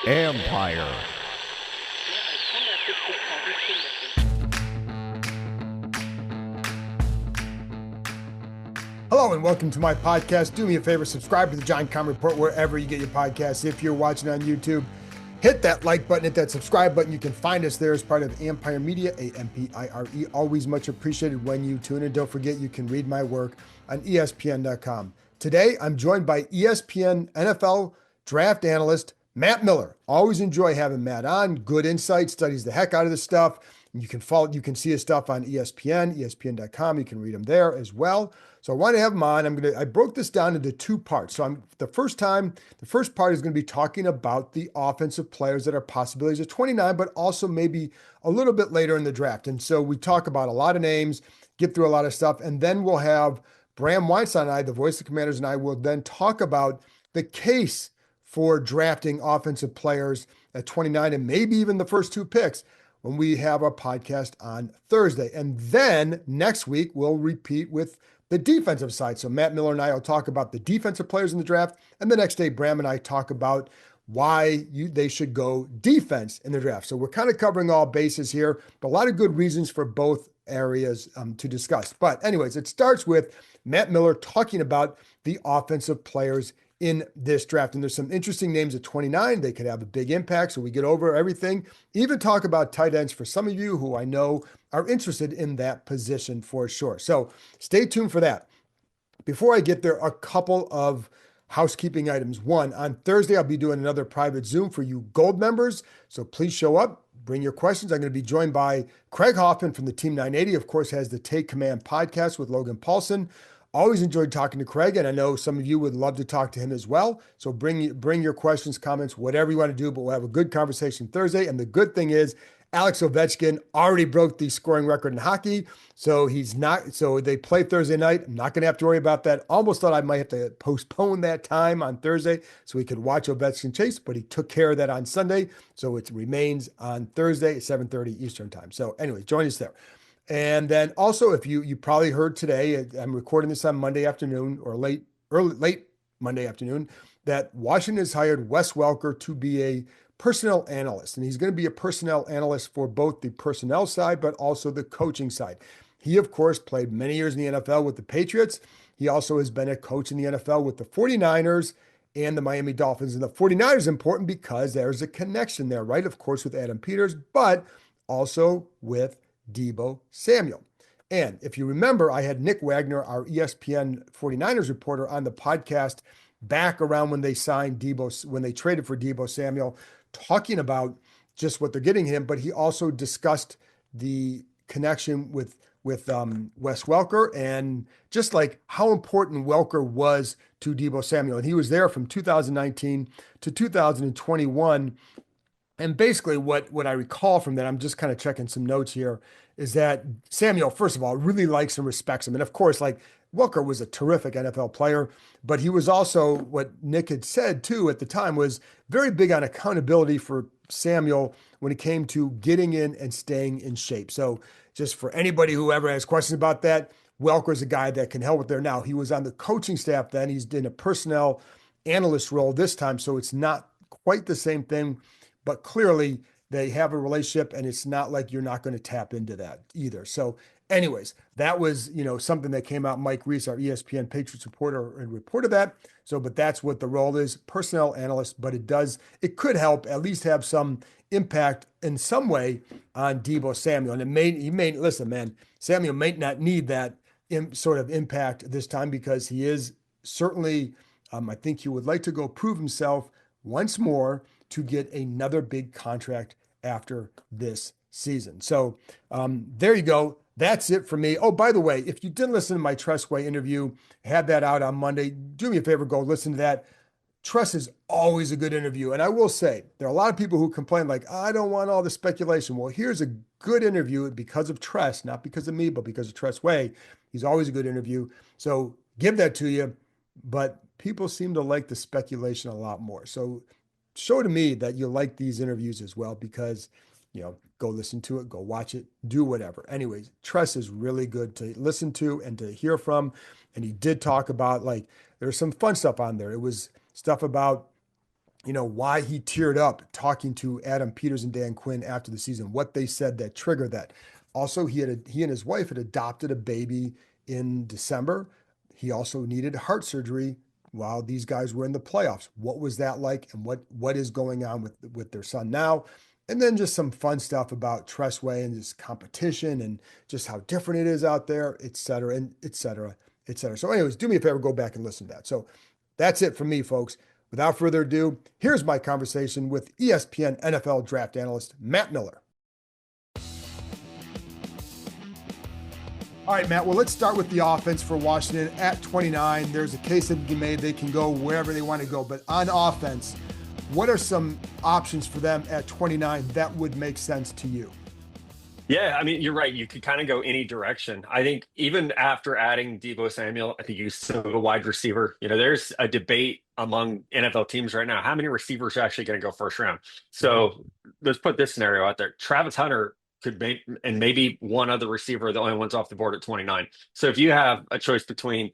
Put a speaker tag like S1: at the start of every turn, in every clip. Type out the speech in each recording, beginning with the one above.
S1: Ampire.
S2: Hello and welcome to my podcast. Do me a favor, subscribe to the John Com Report wherever you get your podcasts. If you're watching on YouTube, hit that like button, hit that subscribe button. You can find us there as part of Ampire Media, A-M-P-I-R-E. Always much appreciated when you tune in. Don't forget you can read my work on ESPN.com. Today, I'm joined by ESPN NFL draft analyst Matt Miller. Always enjoy having Matt on. Good insight, studies the heck out of this stuff. You can see his stuff on ESPN, ESPN.com. You can read him there as well. So I want to have him on. I broke this down into two parts. So the first part is going to be talking about the offensive players that are possibilities at 29, but also maybe a little bit later in the draft. And so we talk about a lot of names, get through a lot of stuff, and then we'll have Bram Weinstein and I, the voice of the Commanders, and I will then talk about the case for drafting offensive players at 29 and maybe even the first two picks when we have our podcast on Thursday. And then next week, we'll repeat with the defensive side. So Matt Miller and I will talk about the defensive players in the draft. And the next day, Bram and I talk about why they should go defense in the draft. So we're kind of covering all bases here, but a lot of good reasons for both areas to discuss. But anyways, it starts with Matt Miller talking about the offensive players in this draft. And there's some interesting names at 29. They could have a big impact. So we get over everything, even talk about tight ends for some of you who I know are interested in that position for sure. So stay tuned for that. Before I get there, a couple of housekeeping items. One, on Thursday, I'll be doing another private Zoom for you Gold members. So please show up, bring your questions. I'm going to be joined by Craig Hoffman from the Team 980, of course, has the Take Command podcast with Logan Paulson. Always enjoyed talking to Craig, and I know some of you would love to talk to him as well. So bring your questions, comments, whatever you want to do, but we'll have a good conversation Thursday. And the good thing is Alex Ovechkin already broke the scoring record in hockey. So they play Thursday night. I'm not going to have to worry about that. Almost thought I might have to postpone that time on Thursday so we could watch Ovechkin chase, but he took care of that on Sunday. So it remains on Thursday at 7:30 Eastern time. So anyway, join us there. And then also, if you probably heard today, I'm recording this on Monday afternoon or late Monday afternoon, that Washington has hired Wes Welker to be a personnel analyst. And he's going to be a personnel analyst for both the personnel side, but also the coaching side. He, of course, played many years in the NFL with the Patriots. He also has been a coach in the NFL with the 49ers and the Miami Dolphins. And the 49ers is important because there's a connection there, right? Of course, with Adam Peters, but also with Deebo Samuel. And if you remember, I had Nick Wagner, our ESPN 49ers reporter, on the podcast back around when they traded for Deebo Samuel, talking about just what they're getting him, but he also discussed the connection with Wes Welker and just like how important Welker was to Deebo Samuel. And he was there from 2019 to 2021. And basically what I recall from that, I'm just kind of checking some notes here, is that Samuel, first of all, really likes and respects him. And of course, like Welker was a terrific NFL player, but he was also, what Nick had said too at the time, was very big on accountability for Samuel when it came to getting in and staying in shape. So just for anybody who ever has questions about that, Welker's a guy that can help with there. Now, he was on the coaching staff then. He's in a personnel analyst role this time, so it's not quite the same thing. But clearly they have a relationship, and it's not like you're not going to tap into that either. So anyways, that was, something that came out. Mike Reese, our ESPN Patriots reporter, reported that. So, but that's what the role is, personnel analyst, but it could help at least have some impact in some way on Deebo Samuel. And listen, man, Samuel may not need that sort of impact this time because he is certainly, I think he would like to go prove himself once more to get another big contract after this season. So there you go. That's it for me. Oh, by the way, if you didn't listen to my Tressway interview, I had that out on Monday. Do me a favor, go listen to that. Tress is always a good interview. And I will say, there are a lot of people who complain like, I don't want all the speculation. Well, here's a good interview because of Tress, not because of me, but because of Tressway. He's always a good interview. So give that to you. But people seem to like the speculation a lot more. So show to me that you like these interviews as well, because go listen to it, go watch it, do whatever. Anyways, Tress is really good to listen to and to hear from. And he did talk about, like, there's some fun stuff on there. It was stuff about, why he teared up talking to Adam Peters and Dan Quinn after the season, what they said that triggered that. Also, he and his wife had adopted a baby in December. He also needed heart surgery while these guys were in the playoffs. What was that like, and what is going on with their son now? And then just some fun stuff about Tressway and this competition and just how different it is out there, et cetera, and et cetera, et cetera. So, anyways, do me a favor, go back and listen to that. So that's it from me, folks. Without further ado, here's my conversation with ESPN NFL draft analyst Matt Miller. All right, Matt, well, let's start with the offense for Washington at 29. There's a case that can be made. They can go wherever they want to go. But on offense, what are some options for them at 29 that would make sense to you?
S1: Yeah, I mean, you're right. You could kind of go any direction. I think even after adding Deebo Samuel, I think you still go wide receiver. There's a debate among NFL teams right now. How many receivers are actually going to go first round? So let's put this scenario out there. Travis Hunter could make, and maybe one other receiver, the only ones off the board at 29. So if you have a choice between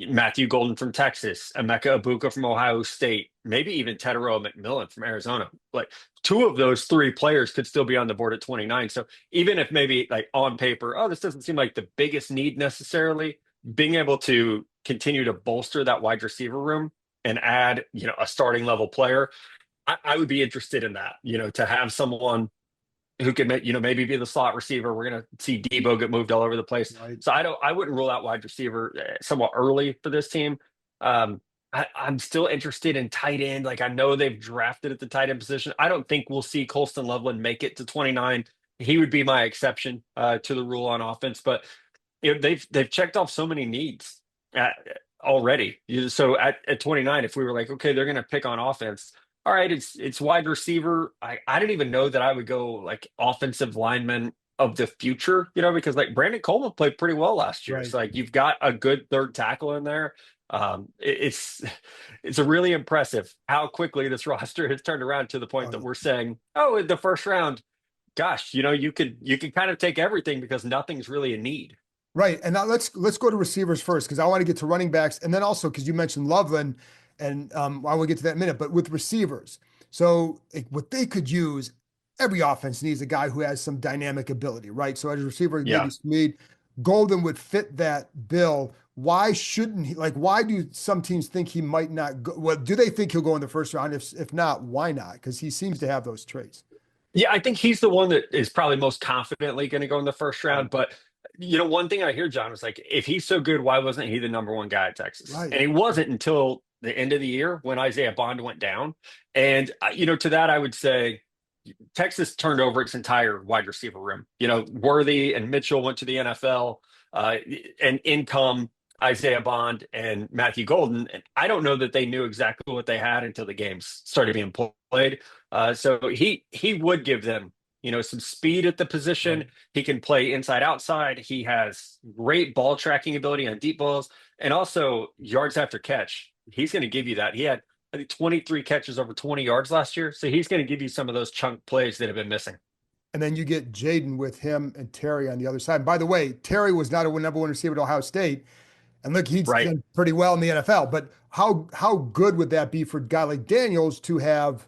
S1: Matthew Golden from Texas, Emeka Ibuka from Ohio State, maybe even Tedero McMillan from Arizona. Like two of those three players could still be on the board at 29. So even if maybe like on paper, this doesn't seem like the biggest need necessarily, being able to continue to bolster that wide receiver room and add, a starting level player, I would be interested in that, to have someone who could maybe be the slot receiver. We're going to see Debo get moved all over the place.
S2: Right.
S1: So I wouldn't rule out wide receiver somewhat early for this team. I'm still interested in tight end. Like I know they've drafted at the tight end position. I don't think we'll see Colston Loveland make it to 29. He would be my exception to the rule on offense, but they've checked off so many needs already. So at 29, if we were like, okay, they're going to pick on offense, all right, it's wide receiver. I didn't even know that I would go like offensive lineman of the future, because like Brandon Coleman played pretty well last year.
S2: Right.
S1: So like you've got a good third tackle in there. It's a really impressive how quickly this roster has turned around to the point that we're saying, oh, in the first round, gosh, you could kind of take everything because nothing's really a need.
S2: Right. And now let's go to receivers first, because I want to get to running backs. And then also, because you mentioned Loveland, and I will get to that in a minute, but with receivers. So what they could use, every offense needs a guy who has some dynamic ability, right? So as a receiver, maybe
S1: Yeah.
S2: Smeed, Golden would fit that bill. Why shouldn't he? Like, why do some teams think he might not go? Well, do they think he'll go in the first round? If not, why not? Because he seems to have those traits.
S1: Yeah, I think he's the one that is probably most confidently going to go in the first round. But one thing I hear, John, is like, if he's so good, why wasn't he the number one guy at Texas?
S2: Right.
S1: And he wasn't until the end of the year when Isaiah Bond went down. And to that, I would say Texas turned over its entire wide receiver room. Worthy and Mitchell went to the NFL, and income Isaiah Bond and Matthew Golden. And I don't know that they knew exactly what they had until the games started being played. So he would give them, some speed at the position.
S2: Right.
S1: He can play inside outside. He has great ball tracking ability on deep balls and also yards after catch. He's going to give you that. He had, I think, 23 catches over 20 yards last year. So he's going to give you some of those chunk plays that have been missing.
S2: And then you get Jaden with him and Terry on the other side. And by the way, Terry was not a number one receiver at Ohio State. And look, he's
S1: Right.
S2: done pretty well in the NFL. But how good would that be for a guy like Daniels to have,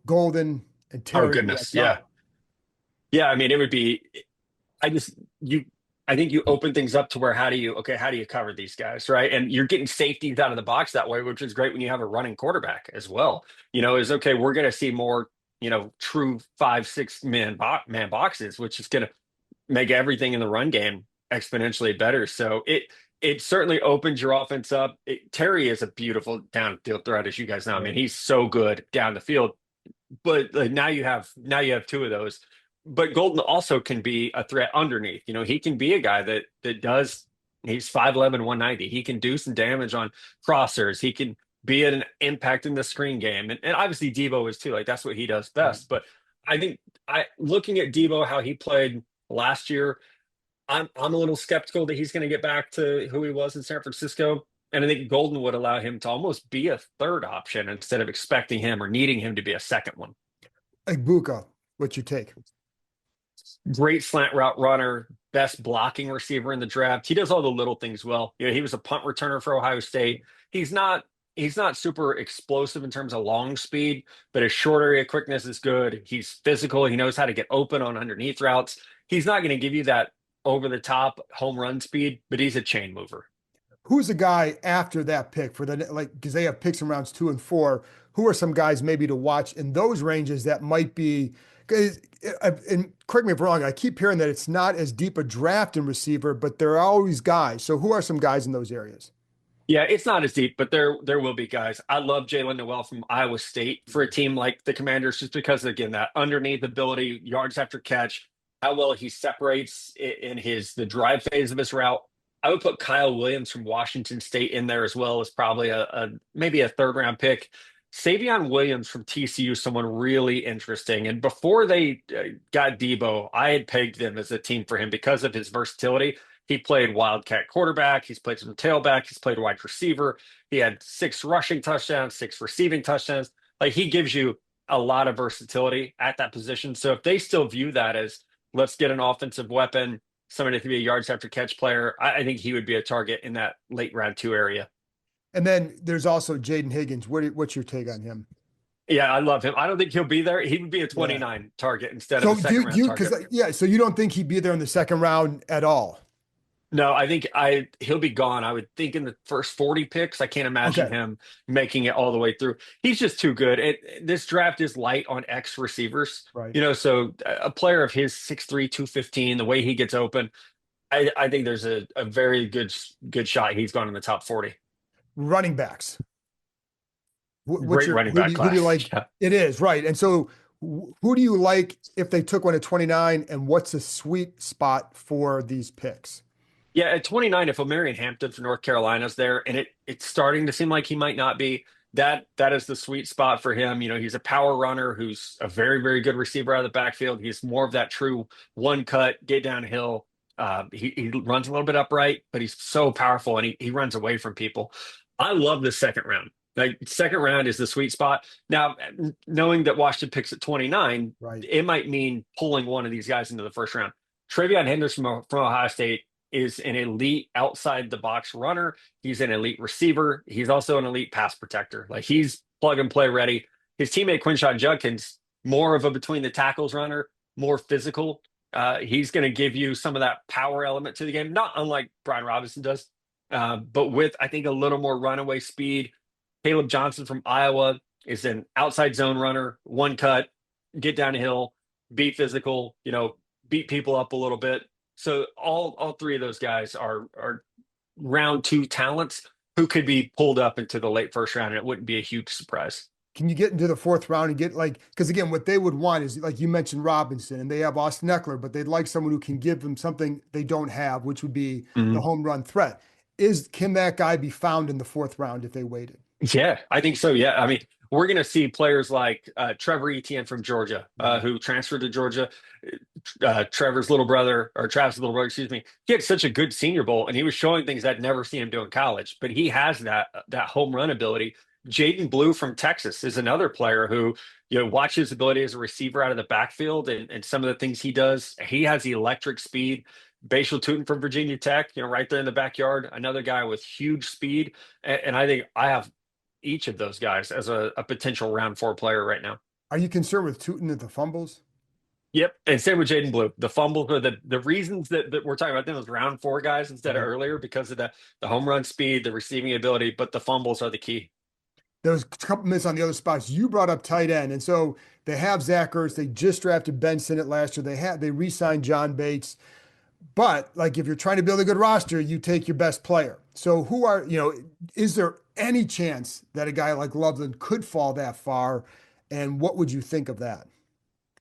S2: Golden and
S1: Oh,
S2: Terry?
S1: goodness. Yeah. Yeah. I mean, it would be, I just, I think you open things up to where how do you cover these guys, right? And you're getting safeties out of the box that way, which is great when you have a running quarterback as well. Is okay, we're going to see more, true 5-6 man boxes, which is going to make everything in the run game exponentially better. So it certainly opens your offense up. Terry is a beautiful downfield threat, as you guys know. I mean, he's so good down the field. But now you have two of those. But Golden also can be a threat underneath. He can be a guy that does. He's 5'11", 190. He can do some damage on crossers. He can be an impact in the screen game, and obviously Debo is too. Like that's what he does best. But I think looking at Debo, how he played last year, I'm a little skeptical that he's going to get back to who he was in San Francisco. And I think Golden would allow him to almost be a third option instead of expecting him or needing him to be a second one.
S2: Ibuka, What's your take?
S1: Great slant route runner, best blocking receiver in the draft. He does all the little things well. He was a punt returner for Ohio State. He's not he's not super explosive in terms of long speed, but his short area quickness is good. He's physical. He knows how to get open on underneath routes. He's not going to give you that over the top home run speed, but he's a chain mover.
S2: Who's the guy after that pick for the like because they have picks in rounds 2 and 4? Who are some guys maybe to watch in those ranges that might be? Because and correct me if I'm wrong, I keep hearing that it's not as deep a draft in receiver, but there are always guys. So who are some guys in those areas?
S1: Yeah, it's not as deep, but there will be guys. I love Jalen Noel from Iowa State for a team like the Commanders, just because again that underneath ability, yards after catch, how well he separates in his the drive phase of his route. I would put Kyle Williams from Washington State in there as well as probably a maybe a third round pick. Savion Williams from TCU, someone really interesting. And before they got Debo, I had pegged them as a team for him because of his versatility. He played wildcat quarterback. He's played some tailback. He's played wide receiver. He had 6 rushing touchdowns, 6 receiving touchdowns. Like he gives you a lot of versatility at that position. So if they still view that as let's get an offensive weapon, somebody to be a yards after catch player, I think he would be a target in that late round two area.
S2: And then there's also Jaden Higgins. What's your take on him?
S1: Yeah, I love him. I don't think he'll be there. He would be a
S2: Yeah.
S1: 29 target instead of a
S2: So
S1: second
S2: do
S1: round
S2: you
S1: target.
S2: because yeah, so you don't think he'd be there in the second round at all?
S1: No, I think I he'll be gone. I would think in the first 40 picks. I can't imagine
S2: Okay.
S1: him making it all the way through. He's just too good. This draft is light on X receivers.
S2: Right.
S1: So a player of his 6'3", 215, the way he gets open, I think there's a very good shot he's gone in the top 40.
S2: Running backs. What's
S1: Great
S2: your
S1: running back
S2: who do you
S1: class.
S2: like?
S1: Yeah.
S2: It is right. And so who do you like if they took one at 29 and what's the sweet spot for these picks?
S1: Yeah, at 29, if O'Marion Hampton from North Carolina's there, and it's starting to seem like he might not be, that is the sweet spot for him. He's a power runner who's a very, very good receiver out of the backfield. He's more of that true one cut, get downhill. He runs a little bit upright, but he's so powerful and he runs away from people. I love the second round. Like second round is the sweet spot. Now, knowing that Washington picks at 29,
S2: Right.
S1: it might mean pulling one of these guys into the first round. Travion Henderson from Ohio State is an elite outside the box runner. He's an elite receiver. He's also an elite pass protector. Like he's plug and play ready. His teammate Quinshon Judkins, more of a between the tackles runner, more physical. He's going to give you some of that power element to the game, not unlike Brian Robinson does, but with I think a little more runaway speed. Caleb Johnson from Iowa is an outside zone runner, one cut, get downhill, be physical, beat people up a little bit. So all three of those guys are round two talents who could be pulled up into the late first round, and it wouldn't be a huge surprise.
S2: Can you get into the fourth round and get like because again, what they would want is like you mentioned Robinson and they have Austin Eckler, but they'd like someone who can give them something they don't have, which would be the
S1: Mhm.
S2: home run threat. Can that guy be found in the fourth round if they waited?
S1: Yeah, I think so. Yeah, I mean, we're going to see players like Trevor Etienne from Georgia,
S2: Right.
S1: who transferred to Georgia. Trevor's little brother, or Travis' little brother, excuse me. He had such a good Senior Bowl, and he was showing things I'd never seen him do in college. But he has that home run ability. Jaden Blue from Texas is another player who watch his ability as a receiver out of the backfield and some of the things he does. He has the electric speed. Bashal Tootin from Virginia Tech, right there in the backyard, another guy with huge speed. And I think I have each of those guys as a potential round four player right now.
S2: Are you concerned with Tootin at the fumbles?
S1: Yep. And same with Jaden Blue. The fumble, or the reasons that we're talking about them as round four guys instead of
S2: Right.
S1: earlier because of the home run speed, the receiving ability, but the fumbles are the key.
S2: There was a couple minutes on the other spots. You brought up tight end, and so they have Zach Ertz. They just drafted Ben Sinnott last year. They re-signed John Bates. But like if you're trying to build a good roster, you take your best player. So is there any chance that a guy like Loveland could fall that far? And what would you think of that?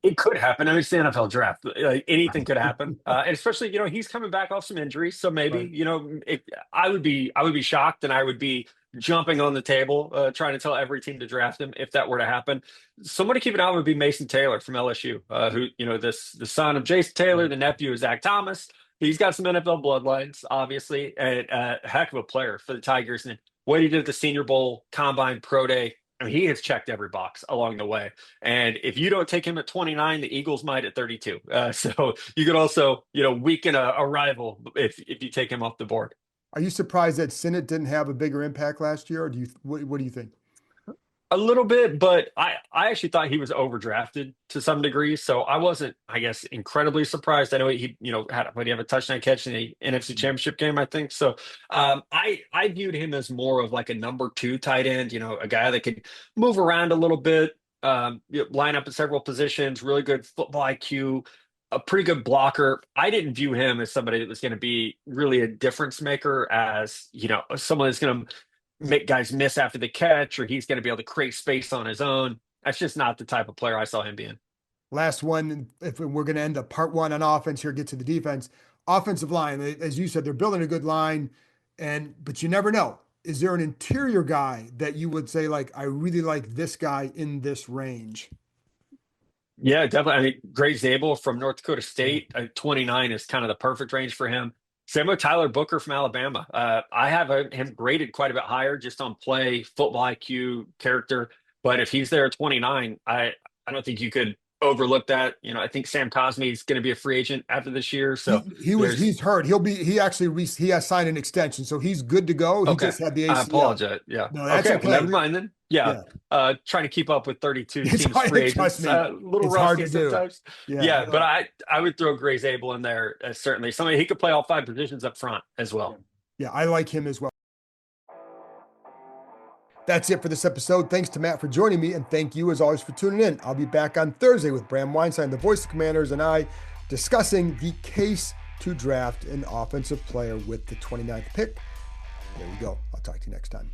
S1: It could happen. I mean, it's the NFL draft. Like anything could happen, and especially he's coming back off some injuries, so maybe
S2: Right.
S1: I would be shocked, and I would be jumping on the table trying to tell every team to draft him if that were to happen. Someone to keep an eye on would be Mason Taylor from LSU, who the son of Jason Taylor, the nephew of Zach Thomas. He's got some NFL bloodlines, obviously, and a heck of a player for the Tigers. And what he did at the Senior Bowl, Combine, Pro Day, I mean, he has checked every box along the way. And if you don't take him at 29, the Eagles might at 32. So you could also, weaken a rival if you take him off the board.
S2: Are you surprised that Sinnott didn't have a bigger impact last year, or what do you think?
S1: A little bit, but I actually thought he was overdrafted to some degree. So I wasn't, I guess, incredibly surprised. I know he, he have a touchdown catch in the NFC Championship game, I think. So I viewed him as more of like a number two tight end, a guy that could move around a little bit, line up at several positions, really good football IQ, a pretty good blocker. I didn't view him as somebody that was going to be really a difference maker, as, someone that's going to make guys miss after the catch, or he's going to be able to create space on his own. That's just not the type of player I saw him being.
S2: Last one, if we're going to end up part one on offense here, get to the defense. Offensive line, as you said, they're building a good line, but you never know. Is there an interior guy that you would say, like, I really like this guy in this range?
S1: Yeah, definitely. I mean, Gray Zabel from North Dakota State, 29 is kind of the perfect range for him. Same with Tyler Booker from Alabama. I have him graded quite a bit higher just on play, football IQ, character. But if he's there at 29, I don't think you could overlook that. I think Sam Cosmi is going to be a free agent after this year. So
S2: he's hurt. He has signed an extension, so he's good to go. He just had the ACL.
S1: I apologize. Yeah.
S2: No, that's
S1: okay.
S2: okay.
S1: Well, never mind then. Yeah. Trying to keep up with 32 teams free agents. A little rusty sometimes. Yeah. But I would throw Gray Zabel in there as certainly somebody. He could play all five positions up front as well.
S2: Yeah, I like him as well. That's it for this episode. Thanks to Matt for joining me, and thank you as always for tuning in. I'll be back on Thursday with Bram Weinstein, the voice of Commanders, and I discussing the case to draft an offensive player with the 29th pick. There you go. I'll talk to you next time.